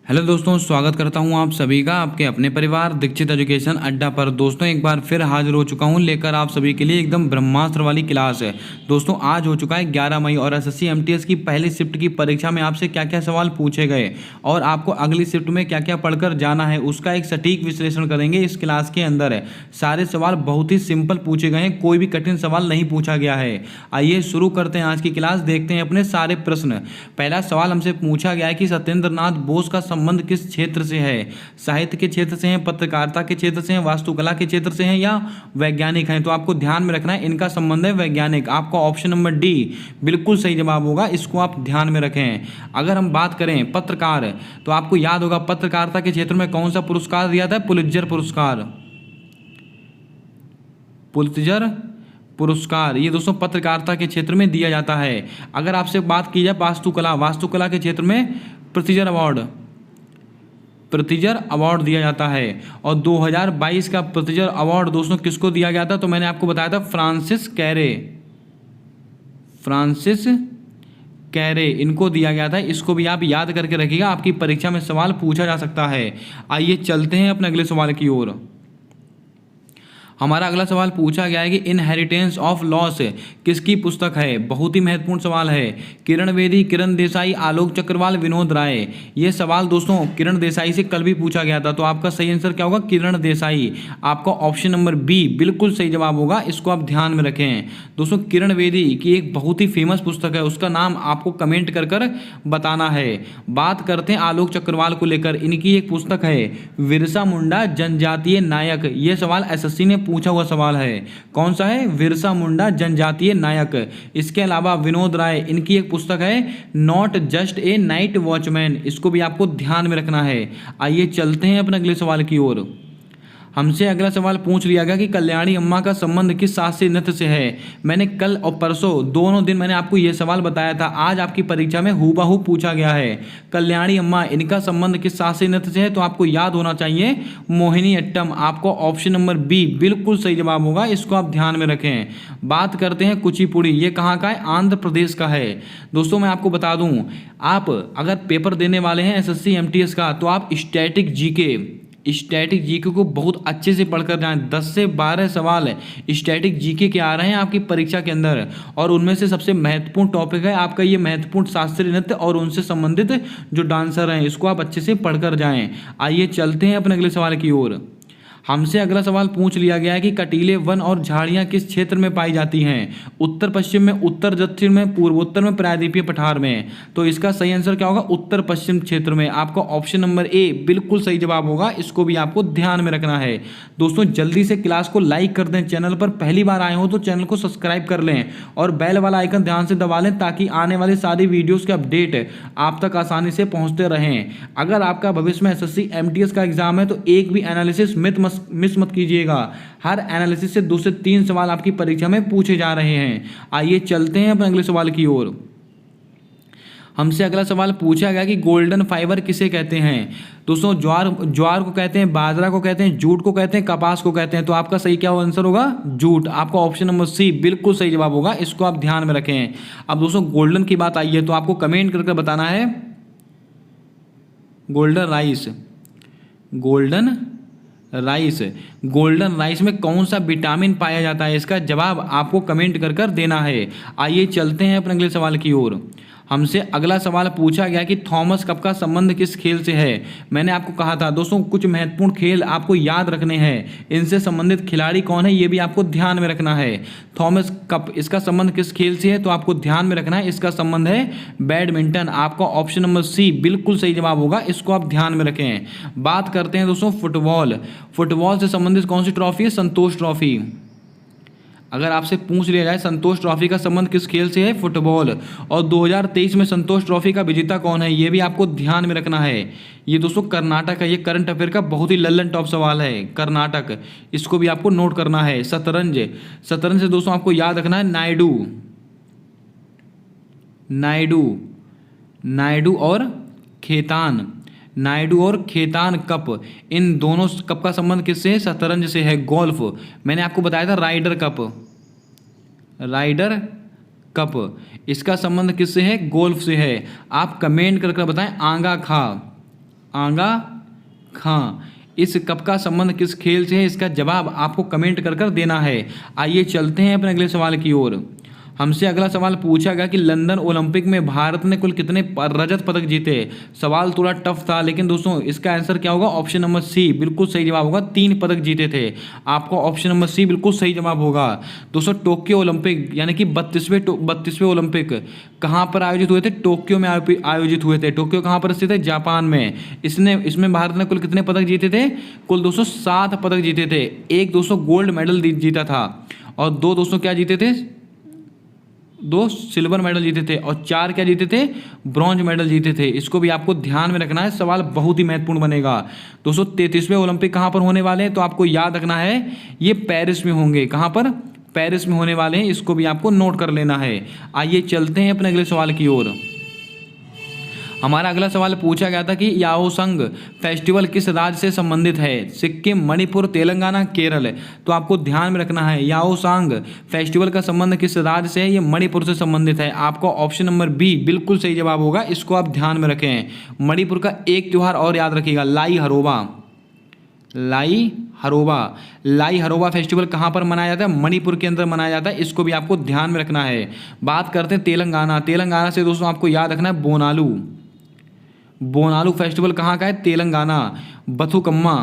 Hello दोस्तों, स्वागत करता हूं आप सभी का आपके अपने परिवार दीक्षित एजुकेशन अड्डा पर। दोस्तों एक बार फिर हाजिर हो चुका हूं लेकर आप सभी के लिए एकदम ब्रह्मास्त्र वाली क्लास है। दोस्तों आज हो चुका है 11 मई और एसएससी एमटीएस की पहली शिफ्ट की परीक्षा में आपसे क्या क्या सवाल पूछे गए और आपको अगली शिफ्ट में क्या क्या पढ़कर जाना है उसका एक सटीक विश्लेषण करेंगे इस क्लास के अंदर है। सारे सवाल बहुत ही सिंपल पूछे गए हैं, कोई भी कठिन सवाल नहीं पूछा गया है। आइए शुरू करते हैं आज की क्लास, देखते हैं अपने सारे प्रश्न। पहला सवाल हमसे पूछा गया है कि सत्येंद्र नाथ बोस का संबंध किस क्षेत्र से है? साहित्य के क्षेत्र से है, पत्रकारिता के क्षेत्र से है, वास्तुकला के क्षेत्र से है या वैज्ञानिक है? तो आपको ध्यान में रखना है इनका संबंध है वैज्ञानिक। आपका ऑप्शन नंबर डी बिल्कुल सही जवाब होगा, इसको आप ध्यान में रखें। अगर हम बात करें पत्रकार, तो आपको याद होगा पत्रकारिता के क्षेत्र में कौन सा पुरस्कार दिया था? पुलित्जर पुरस्कार। पुलित्जर पुरस्कार ये दोस्तों पत्रकारिता के क्षेत्र में दिया जाता है। अगर आपसे बात की जाए वास्तुकला, वास्तुकला के क्षेत्र में प्रित्जर अवार्ड, प्रित्जर अवार्ड दिया जाता है। और 2022 का प्रित्जर अवार्ड दोस्तों किसको दिया गया था? तो मैंने आपको बताया था फ्रांसिस कैरे, फ्रांसिस कैरे इनको दिया गया था। इसको भी आप याद करके रखिएगा, आपकी परीक्षा में सवाल पूछा जा सकता है। आइए चलते हैं अपने अगले सवाल की ओर। हमारा अगला सवाल पूछा गया है कि इनहेरिटेंस ऑफ लॉस किसकी पुस्तक है? बहुत ही महत्वपूर्ण सवाल है। किरण बेदी, किरण देसाई, आलोक चक्रवाल, विनोद राय। ये सवाल दोस्तों किरण देसाई से कल भी पूछा गया था, तो आपका सही आंसर क्या होगा? किरण देसाई। आपका ऑप्शन नंबर बी बिल्कुल सही जवाब होगा, इसको आप ध्यान में रखें। दोस्तों किरण बेदी की एक बहुत ही फेमस पुस्तक है, उसका नाम आपको कमेंट कर कर बताना है। बात करते हैं आलोक चक्रवाल को लेकर, इनकी एक पुस्तक है बिरसा मुंडा जनजातीय नायक। ये सवाल एसएससी ने पूछा हुआ सवाल है। कौन सा है? बिरसा मुंडा जनजातीय नायक। इसके अलावा विनोद राय इनकी एक पुस्तक है not just a night watchman, इसको भी आपको ध्यान में रखना है। आइए चलते हैं अपने अगले सवाल की ओर। हमसे अगला सवाल पूछ लिया गया कि कल्याणी अम्मा का संबंध किस शास्त्रीय नृत्य से है? मैंने कल और परसों दोनों दिन मैंने आपको यह सवाल बताया था, आज आपकी परीक्षा में हूबहू पूछा गया है। कल्याणी अम्मा इनका संबंध किस शास्त्रीय नृत्य से है? तो आपको याद होना चाहिए मोहिनी अट्टम। आपको ऑप्शन नंबर बी बिल्कुल सही जवाब होगा, इसको आप ध्यान में रखें। बात करते हैं कुचिपुड़ी, ये कहाँ का है? आंध्र प्रदेश का है। दोस्तों मैं आपको बता दूं, आप अगर पेपर देने वाले हैं एसएससी एमटीएस का, तो आप स्टैटिक जीके को बहुत अच्छे से पढ़कर जाएं। 10 से 12 सवाल स्टैटिक जीके के आ रहे हैं आपकी परीक्षा के अंदर, और उनमें से सबसे महत्वपूर्ण टॉपिक है आपका ये महत्वपूर्ण शास्त्रीय नृत्य और उनसे संबंधित जो डांसर हैं, इसको आप अच्छे से पढ़कर जाएं। आइए चलते हैं अपने अगले सवाल की ओर। हमसे अगला सवाल पूछ लिया गया है कि कटीले वन और झाड़ियां किस क्षेत्र में पाई जाती हैं? उत्तर पश्चिम में, उत्तर दक्षिण में, पूर्वोत्तर में, प्रायद्वीपीय पठार में। तो इसका सही आंसर क्या होगा? उत्तर पश्चिम क्षेत्र में। आपका ऑप्शन नंबर ए बिल्कुल सही जवाब होगा, इसको भी आपको ध्यान में रखना है। दोस्तों जल्दी से क्लास को लाइक कर दें, चैनल पर पहली बार आए हो तो चैनल को सब्सक्राइब कर लें और बेल वाला आइकन ध्यान से दबा लें, ताकि आने वाली सारी वीडियोज़ के अपडेट आप तक आसानी से पहुँचते रहें। अगर आपका भविष्य में एसएससी एमटीएस का एग्जाम है तो एक भी एनालिसिस मिस मत कीजिएगा। हर एनालिसिस से 2 से 3 सवाल आपकी परीक्षा में पूछे जा रहे हैं। आइए चलते हैं अपने अगले सवाल की ओर। हमसे अगला सवाल पूछा गया कि गोल्डन फाइबर किसे कहते हैं? दोस्तों ज्वार को कहते हैं, बाजरा को कहते हैं, जूट को कहते हैं, कपास को कहते हैं। तो आपका सही क्या आंसर होगा? जूट। आपका ऑप्शन नंबर सी बिल्कुल सही जवाब होगा, इसको आप ध्यान में रखें। अब दोस्तों गोल्डन की बात आई है तो आपको कमेंट करके बताना है गोल्डन राइस। गोल्डन राइस में कौन सा विटामिन पाया जाता है? इसका जवाब आपको कमेंट कर कर देना है। आइए चलते हैं अपने अगले सवाल की ओर। हमसे अगला सवाल पूछा गया कि थॉमस कप का संबंध किस खेल से है? मैंने आपको कहा था दोस्तों कुछ महत्वपूर्ण खेल आपको याद रखने हैं, इनसे संबंधित खिलाड़ी कौन है ये भी आपको ध्यान में रखना है। थॉमस कप इसका संबंध किस खेल से है? तो आपको ध्यान में रखना है, इसका संबंध है बैडमिंटन। आपका ऑप्शन नंबर सी बिल्कुल सही जवाब होगा, इसको आप ध्यान में रखें। बात करते हैं दोस्तों फुटबॉल से संबंधित कौन सी ट्रॉफी है? संतोष ट्रॉफी। अगर आपसे पूछ लिया जाए संतोष ट्रॉफी का संबंध किस खेल से है? फुटबॉल। और 2023 में संतोष ट्रॉफी का विजेता कौन है ये भी आपको ध्यान में रखना है। ये दोस्तों कर्नाटक है, ये करंट अफेयर का बहुत ही लल्लन टॉप सवाल है, कर्नाटक। इसको भी आपको नोट करना है। शतरंज से दोस्तों आपको याद रखना है नायडू और खेतान कप, इन दोनों कप का संबंध किससे है? शतरंज से है। गोल्फ मैंने आपको बताया था राइडर कप, इसका संबंध किससे है? गोल्फ से है। आप कमेंट करके बताएं आंगा आगा खां। इस कप का संबंध किस खेल से है? इसका जवाब आपको कमेंट कर कर देना है। आइए चलते हैं अपने अगले सवाल की ओर। हमसे अगला सवाल पूछा गया कि लंदन ओलंपिक में भारत ने कुल कितने रजत पदक जीते। सवाल थोड़ा टफ था, लेकिन दोस्तों इसका आंसर क्या होगा? ऑप्शन नंबर सी बिल्कुल सही जवाब होगा। 3 पदक जीते थे। आपको ऑप्शन नंबर सी बिल्कुल सही जवाब होगा। दोस्तों टोक्यो ओलंपिक यानी कि 32वें ओलंपिक कहाँ पर आयोजित हुए थे? टोक्यो में आयोजित हुए थे। टोक्यो कहाँ पर स्थित है? जापान में। इसमें भारत ने कुल कितने पदक जीते थे? कुल दोस्तों 7 पदक जीते थे। एक दोस्तों गोल्ड मेडल जीता था और 2 दोस्तों क्या जीते थे? 2 सिल्वर मेडल जीते थे और 4 क्या जीते थे? ब्रॉन्ज मेडल जीते थे। इसको भी आपको ध्यान में रखना है, सवाल बहुत ही महत्वपूर्ण बनेगा। दोस्तों 33वें ओलंपिक कहाँ पर होने वाले हैं? तो आपको याद रखना है ये पेरिस में होंगे। कहाँ पर? पेरिस में होने वाले हैं। इसको भी आपको नोट कर लेना है। आइए चलते हैं अपने अगले सवाल की ओर। हमारा अगला सवाल पूछा गया था कि याओसंग फेस्टिवल किस राज्य से संबंधित है? सिक्किम, मणिपुर, तेलंगाना, केरल। तो आपको ध्यान में रखना है याओसंग फेस्टिवल का संबंध किस राज्य से है? ये मणिपुर से संबंधित है। आपको ऑप्शन नंबर बी बिल्कुल सही जवाब होगा। इसको आप ध्यान में रखें। मणिपुर का एक त्यौहार और याद रखिएगा, लाई हरोबा। लाई हरोबा फेस्टिवल कहाँ पर मनाया जाता है? मणिपुर के अंदर मनाया जाता है। इसको भी आपको ध्यान में रखना है। बात करते हैं तेलंगाना से। दोस्तों आपको याद रखना है बोनालू फेस्टिवल कहाँ का है? तेलंगाना। बथुकम्मा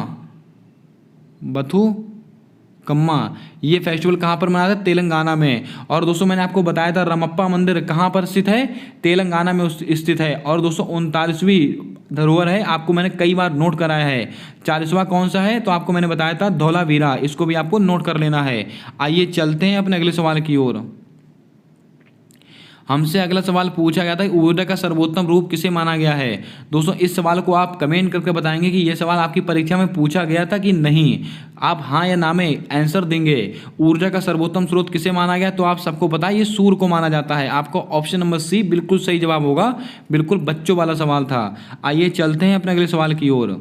ये फेस्टिवल कहाँ पर मनाया था? तेलंगाना में। और दोस्तों मैंने आपको बताया था रमप्पा मंदिर कहाँ पर स्थित है? तेलंगाना में स्थित है। और दोस्तों 39वीं धरोहर है, आपको मैंने कई बार नोट कराया है। 40वां कौन सा है? तो आपको मैंने बताया था धौलावीरा। इसको भी आपको नोट कर लेना है। आइए चलते हैं अपने अगले सवाल की ओर। हमसे अगला सवाल पूछा गया था कि ऊर्जा का सर्वोत्तम रूप किसे माना गया है? दोस्तों इस सवाल को आप कमेंट करके बताएंगे कि यह सवाल आपकी परीक्षा में पूछा गया था कि नहीं। आप हाँ या ना में आंसर देंगे। ऊर्जा का सर्वोत्तम स्रोत किसे माना गया? तो आप सबको पता है ये सूर्य को माना जाता है। आपको ऑप्शन नंबर सी बिल्कुल सही जवाब होगा। बिल्कुल बच्चों वाला सवाल था। आइए चलते हैं अपने अगले सवाल की ओर।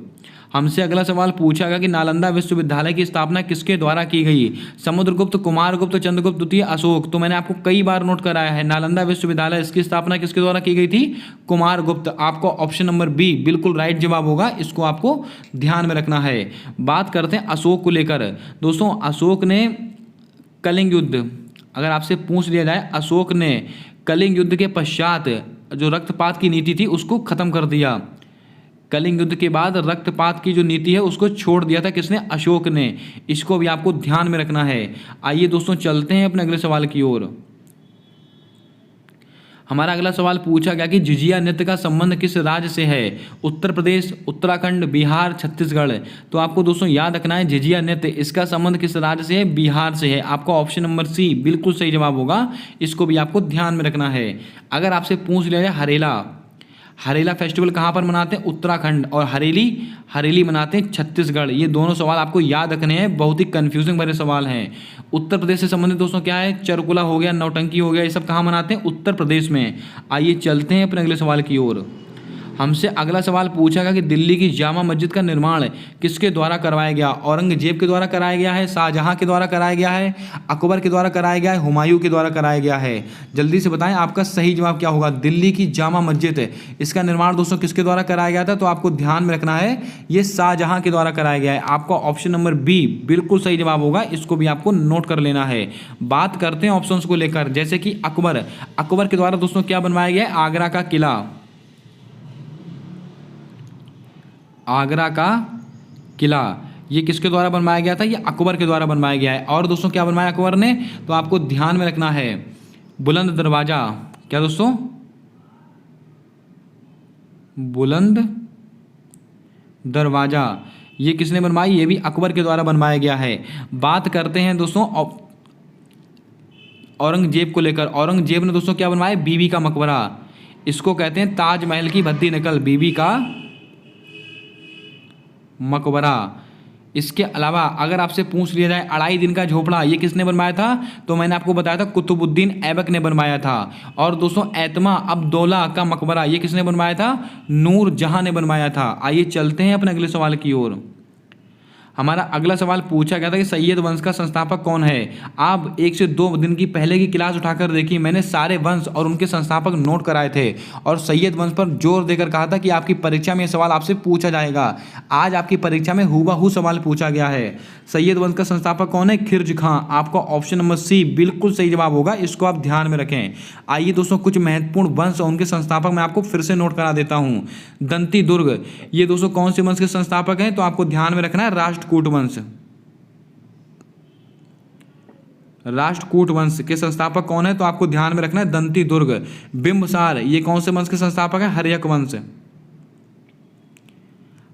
हमसे अगला सवाल पूछा गया कि नालंदा विश्वविद्यालय की स्थापना किसके द्वारा की गई? समुद्रगुप्त, कुमारगुप्त, चंद्रगुप्त द्वितीय, अशोक। तो मैंने आपको कई बार नोट कराया है नालंदा विश्वविद्यालय, इसकी स्थापना किसके द्वारा की गई थी? कुमारगुप्त। आपको ऑप्शन नंबर बी बिल्कुल राइट जवाब होगा। इसको आपको ध्यान में रखना है। बात करते हैं अशोक को लेकर। दोस्तों अशोक ने कलिंग युद्ध, अगर आपसे पूछ लिया जाए, अशोक ने कलिंग युद्ध के पश्चात जो रक्तपात की नीति थी उसको खत्म कर दिया। कलिंग युद्ध के बाद रक्तपात की जो नीति है उसको छोड़ दिया था। किसने? अशोक ने। इसको भी आपको ध्यान में रखना है। आइए दोस्तों चलते हैं अपने अगले सवाल की ओर। हमारा अगला सवाल पूछा गया कि झिझिया नृत्य का संबंध किस राज्य से है? उत्तर प्रदेश, उत्तराखंड, बिहार, छत्तीसगढ़। तो आपको दोस्तों याद रखना है झिझिया नृत्य, इसका संबंध किस राज्य से है? बिहार से है। आपका ऑप्शन नंबर सी बिल्कुल सही जवाब होगा। इसको भी आपको ध्यान में रखना है। अगर आपसे पूछ लिया जाए हरेला फेस्टिवल कहाँ पर मनाते हैं? उत्तराखंड। और हरेली मनाते हैं छत्तीसगढ़। ये दोनों सवाल आपको याद रखने हैं, बहुत ही कंफ्यूजिंग भरे सवाल हैं। उत्तर प्रदेश से संबंधित दोस्तों क्या है? चरकुला हो गया, नौटंकी हो गया, ये सब कहाँ मनाते हैं? उत्तर प्रदेश में। आइए चलते हैं अपने अगले सवाल की ओर। हमसे अगला सवाल पूछा गया कि दिल्ली की जामा मस्जिद का निर्माण किसके द्वारा करवाया गया? औरंगजेब के द्वारा कराया गया है, शाहजहां के द्वारा कराया गया है, अकबर के द्वारा कराया गया है, हुमायूं के द्वारा कराया गया है? जल्दी से बताएं आपका सही जवाब क्या होगा? दिल्ली की जामा मस्जिद, इसका निर्माण दोस्तों किसके द्वारा कराया गया था? तो आपको ध्यान में रखना है ये शाहजहां के द्वारा कराया गया है। आपका ऑप्शन नंबर बी बिल्कुल सही जवाब होगा। इसको भी आपको नोट कर लेना है। बात करते हैं ऑप्शंस को लेकर, जैसे कि अकबर के द्वारा दोस्तों क्या बनवाया गया है? आगरा का किला। आगरा का किला ये किसके द्वारा बनवाया गया था? ये अकबर के द्वारा बनवाया गया है। और दोस्तों क्या बनवाया अकबर ने? तो आपको ध्यान में रखना है बुलंद दरवाजा। क्या दोस्तों? बुलंद दरवाजा ये किसने बनवाई? ये भी अकबर के द्वारा बनवाया गया है। बात करते हैं दोस्तों औरंगजेब को लेकर। औरंगजेब ने दोस्तों क्या बनवाया? बीबी का मकबरा। इसको कहते हैं ताजमहल की भद्दी नकल, बीबी का मकबरा। इसके अलावा अगर आपसे पूछ लिया जाए 2.5 दिन का झोपड़ा ये किसने बनवाया था? तो मैंने आपको बताया था कुतुबुद्दीन ऐबक ने बनवाया था। और दोस्तों एतमा अब्दौला का मकबरा ये किसने बनवाया था? नूर जहां ने बनवाया था। आइए चलते हैं अपने अगले सवाल की ओर। हमारा अगला सवाल पूछा गया था कि सैयद वंश का संस्थापक कौन है। आप 1 से 2 दिन की पहले की क्लास उठाकर देखिए, मैंने सारे वंश और उनके संस्थापक नोट कराए थे और सैयद वंश पर जोर देकर कहा था कि आपकी परीक्षा में यह सवाल आपसे पूछा जाएगा। आज आपकी परीक्षा में हूबहू सवाल पूछा गया है। सैयद वंश का संस्थापक कौन है? खिलजी खां। आपका ऑप्शन नंबर सी बिल्कुल सही जवाब होगा, इसको आप ध्यान में रखें। आइए दोस्तों, कुछ महत्वपूर्ण वंश और उनके संस्थापक मैं आपको फिर से नोट करा देता हूं। दंती दुर्ग, ये दोस्तों कौन से वंश के संस्थापक हैं? तो आपको ध्यान में रखना है राष्ट्रकूट वंश। राष्ट्रकूट वंश के संस्थापक कौन है? तो आपको ध्यान में रखना है दंती दुर्ग। बिंबसार, ये कौन से वंश के संस्थापक है? हर्यक वंश।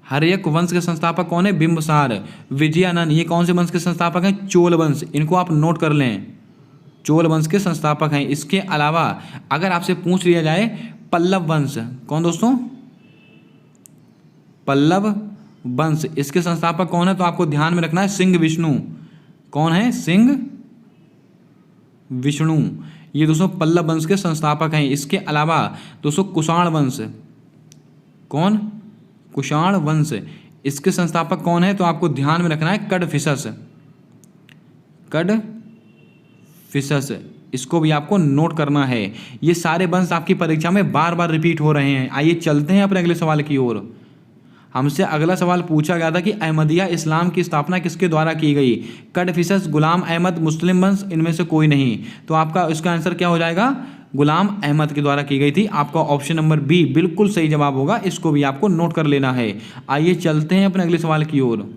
हर्यक वंश के संस्थापक कौन है? बिंबसार। विजयानंद, ये कौन से वंश के संस्थापक हैं? चोल वंश। इनको आप नोट कर लें, चोल वंश के संस्थापक हैं। इसके अलावा अगर आपसे पूछ लिया जाए पल्लव वंश, कौन दोस्तों? पल्लव वंश, इसके संस्थापक कौन है? तो आपको ध्यान में रखना है सिंह विष्णु। कौन है? सिंह विष्णु। ये दोस्तों पल्लव वंश के संस्थापक हैं। इसके अलावा दोस्तों कुषाण वंश, कौन? कुषाण वंश, इसके संस्थापक कौन है? तो आपको ध्यान में रखना है कड़फिसस। कड़फिसस, इसको भी आपको नोट करना है। ये सारे वंश आपकी परीक्षा में बार बार रिपीट हो रहे हैं। आइए चलते हैं अपने अगले सवाल की ओर। हमसे अगला सवाल पूछा गया था कि अहमदिया इस्लाम की स्थापना किसके द्वारा की गई? कड़फिसस, गुलाम अहमद, मुस्लिम वंश, इनमें से कोई नहीं। तो आपका इसका आंसर क्या हो जाएगा? गुलाम अहमद के द्वारा की गई थी। आपका ऑप्शन नंबर बी बिल्कुल सही जवाब होगा, इसको भी आपको नोट कर लेना है। आइए चलते हैं अपने अगले सवाल की ओर।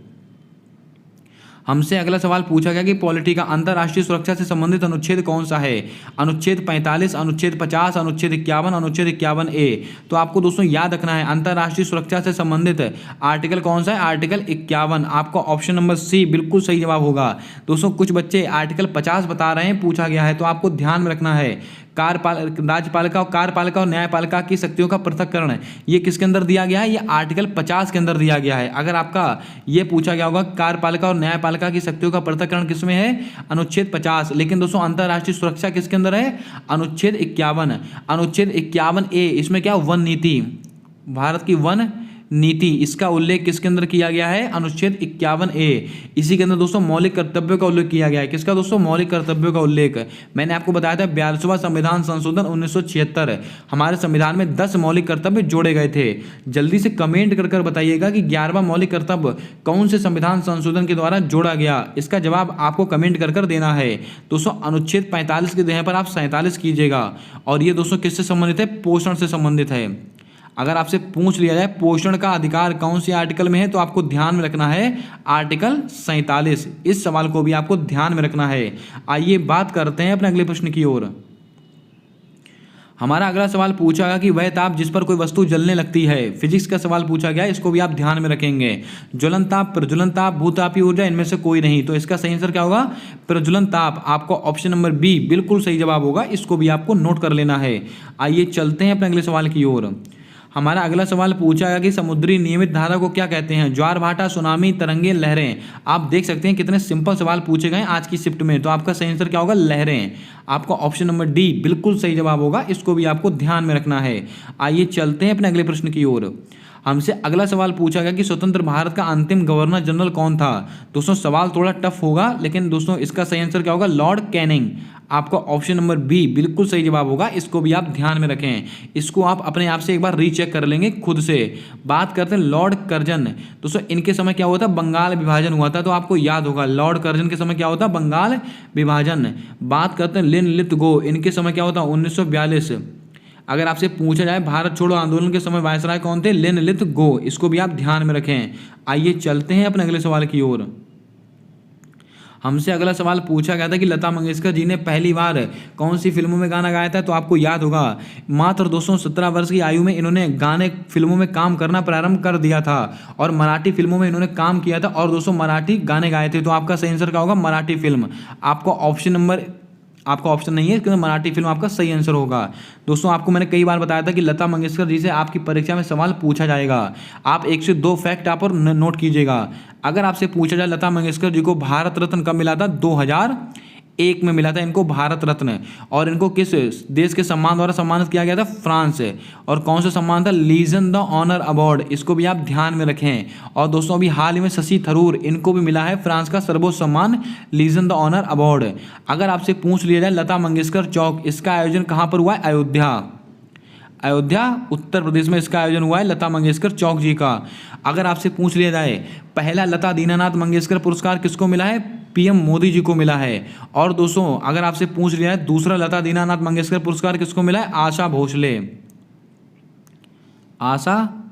हमसे अगला सवाल पूछा गया कि पॉलिटी का अंतर्राष्ट्रीय सुरक्षा से संबंधित अनुच्छेद कौन सा है? अनुच्छेद 45, अनुच्छेद 50, अनुच्छेद 51, अनुच्छेद 51A। तो आपको दोस्तों याद रखना है अंतर्राष्ट्रीय सुरक्षा से संबंधित आर्टिकल कौन सा है? आर्टिकल 51। आपका ऑप्शन नंबर सी बिल्कुल सही जवाब होगा। दोस्तों कुछ बच्चे आर्टिकल 50 बता रहे हैं, पूछा गया है, तो आपको ध्यान में रखना है राज्यपालिका और कार्यपालिका और न्यायपालिका की शक्तियों का पृथक्करण, ये किसके अंदर दिया गया है? ये आर्टिकल 50 के अंदर दिया गया है। अगर आपका ये पूछा गया होगा कार्यपालिका और न्यायपालिका की शक्तियों का पृथक्करण किसमें है? अनुच्छेद 50। लेकिन दोस्तों अंतर्राष्ट्रीय सुरक्षा किसके अंदर है? अनुच्छेद 51। अनुच्छेद 51A, इसमें क्या? वन नीति, भारत की वन नीति, इसका उल्लेख किसके अंदर किया गया है? अनुच्छेद 51A। इसी के अंदर दोस्तों मौलिक कर्तव्यों का उल्लेख किया गया है। किसका दोस्तों? मौलिक कर्तव्यों का उल्लेख। मैंने आपको बताया था 42वां संविधान संशोधन 1976, हमारे संविधान में 10 मौलिक कर्तव्य जोड़े गए थे। जल्दी से कमेंट कर बताइएगा कि 11वां मौलिक कर्तव्य कौन से संविधान संशोधन के द्वारा जोड़ा गया। इसका जवाब आपको कमेंट कर देना है। दोस्तों अनुच्छेद 45 के जगह पर आप 47 कीजिएगा। और ये दोस्तों किससे संबंधित है? पोषण से संबंधित है। अगर आपसे पूछ लिया जाए पोषण का अधिकार कौन सी आर्टिकल में है, तो आपको ध्यान में रखना है आर्टिकल 47। इस सवाल को भी आपको ध्यान में रखना है। आइए बात करते हैं अपने अगले प्रश्न की ओर। हमारा अगला सवाल पूछा गया कि वह ताप जिस पर कोई वस्तु जलने लगती है, फिजिक्स का सवाल पूछा गया, इसको भी आप ध्यान में रखेंगे। ज्वलन ताप, प्रज्वलन ताप, भूतापीय ऊर्जा, इनमें से कोई नहीं। तो इसका सही आंसर क्या होगा? प्रज्वलन ताप। आपको ऑप्शन नंबर बी बिल्कुल सही जवाब होगा, इसको भी आपको नोट कर लेना है। आइए चलते हैं अपने अगले सवाल की ओर। हमारा अगला सवाल पूछा गया कि समुद्री नियमित धारा को क्या कहते हैं? ज्वार भाटा, सुनामी, तरंगे, लहरें। आप देख सकते हैं कितने सिंपल सवाल पूछे गए आज की शिफ्ट में। तो आपका सही आंसर क्या होगा? लहरें। आपका ऑप्शन नंबर डी बिल्कुल सही जवाब होगा, इसको भी आपको ध्यान में रखना है। आइए चलते हैं अपने अगले प्रश्न की ओर। हमसे अगला सवाल पूछा गया कि स्वतंत्र भारत का अंतिम गवर्नर जनरल कौन था? दोस्तों सवाल थोड़ा टफ होगा, लेकिन दोस्तों इसका सही आंसर क्या होगा? Lord Canning. आपका ऑप्शन नंबर बी बिल्कुल सही जवाब होगा, इसको भी आप ध्यान में रखें। इसको आप अपने आप से एक बार रीचेक कर लेंगे खुद से। बात करते हैं लॉर्ड कर्जन। दोस्तों इनके समय क्या हुआ था? बंगाल विभाजन हुआ था, तो आपको याद होगा लॉर्ड कर्जन के समय क्या होता? बंगाल विभाजन। बात करते हैं लिन लिथगो, इनके समय क्या होता? 1942। अगर आपसे पूछा जाए भारत छोड़ो आंदोलन के समय वायसराय कौन थे? लिन लिथगो। इसको भी आप ध्यान में रखें। आइए चलते हैं अपने अगले सवाल की ओर। हमसे अगला सवाल पूछा गया था कि लता मंगेशकर जी ने पहली बार कौन सी फिल्मों में गाना गाया था? तो आपको याद होगा मात्र दोस्तों 17 वर्ष की आयु में इन्होंने गाने फिल्मों में काम करना प्रारंभ कर दिया था और मराठी फिल्मों में इन्होंने काम किया था और दोस्तों मराठी गाने गाए थे। तो आपका सही आंसर क्या होगा? मराठी फिल्म। आपका ऑप्शन नंबर, आपका ऑप्शन नहीं है क्योंकि मराठी फिल्म आपका सही आंसर होगा। दोस्तों आपको मैंने कई बार बताया था कि लता मंगेशकर जी से आपकी परीक्षा में सवाल पूछा जाएगा। आप 1 से 2 फैक्ट आप और नोट कीजिएगा। अगर आपसे पूछा जाए लता मंगेशकर जी को भारत रत्न कब मिला था? 2001 में मिला था इनको भारत रत्न। और इनको किस देश के सम्मान द्वारा सम्मानित किया गया था? फ्रांस। और कौन सा सम्मान था? Legion d' honneur award. इसको भी आप ध्यान में रखें। और दोस्तों अभी हाल ही में शशि थरूर, इनको भी मिला है फ्रांस का सर्वोच्च सम्मान लीजन द ऑनर अवार्ड। अगर आपसे पूछ लिया जाए लता मंगेशकर चौक, इसका आयोजन कहाँ पर हुआ है? अयोध्या। अयोध्या उत्तर प्रदेश में इसका आयोजन हुआ है लता मंगेशकर चौक जी का। अगर आपसे पूछ लिया जाए पहला लता दीनानाथ मंगेशकर पुरस्कार किसको मिला है? पीएम मोदी जी को मिला है। और दोस्तों अगर आपसे पूछ लिया है दूसरा लता दीनानाथ मंगेशकर पुरस्कार किसको मिला है? आशा भोसले। आशा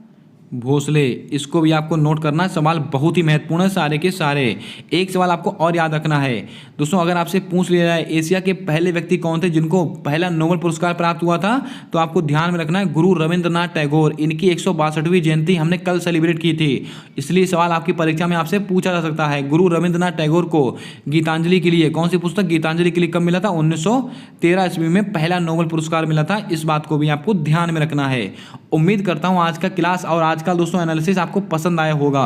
भोसले, इसको भी आपको नोट करना है। सवाल बहुत ही महत्वपूर्ण है सारे के सारे। एक सवाल आपको और याद रखना है दोस्तों, अगर आपसे पूछ लिया जाए एशिया के पहले व्यक्ति कौन थे जिनको पहला नोबेल पुरस्कार प्राप्त हुआ था, तो आपको ध्यान में रखना है गुरु रविंद्रनाथ टैगोर। इनकी 162वीं जयंती हमने कल सेलिब्रेट की थी, इसलिए सवाल आपकी परीक्षा में आपसे पूछा जा सकता है। गुरु रविंद्रनाथ टैगोर को गीतांजलि के लिए, कौन सी पुस्तक गीतांजलि के लिए कब मिला था? 1913 ईस्वी में पहला नोबेल पुरस्कार मिला था। इस बात को भी आपको ध्यान में रखना है। उम्मीद करता हूँ आज का क्लास और आज का दोस्तों एनालिसिस आपको पसंद आया होगा।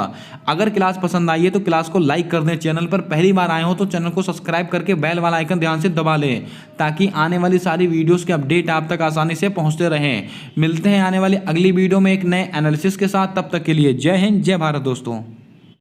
अगर क्लास पसंद आई है तो क्लास को लाइक कर दें। चैनल पर पहली बार आए हो तो चैनल को सब्सक्राइब करके बेल वाला आइकन ध्यान से दबा लें, ताकि आने वाली सारी वीडियोस के अपडेट आप तक आसानी से पहुंचते रहें। मिलते हैं आने वाली अगली वीडियो में एक नए एनालिसिस के साथ। तब तक के लिए जय हिंद, जय भारत दोस्तों।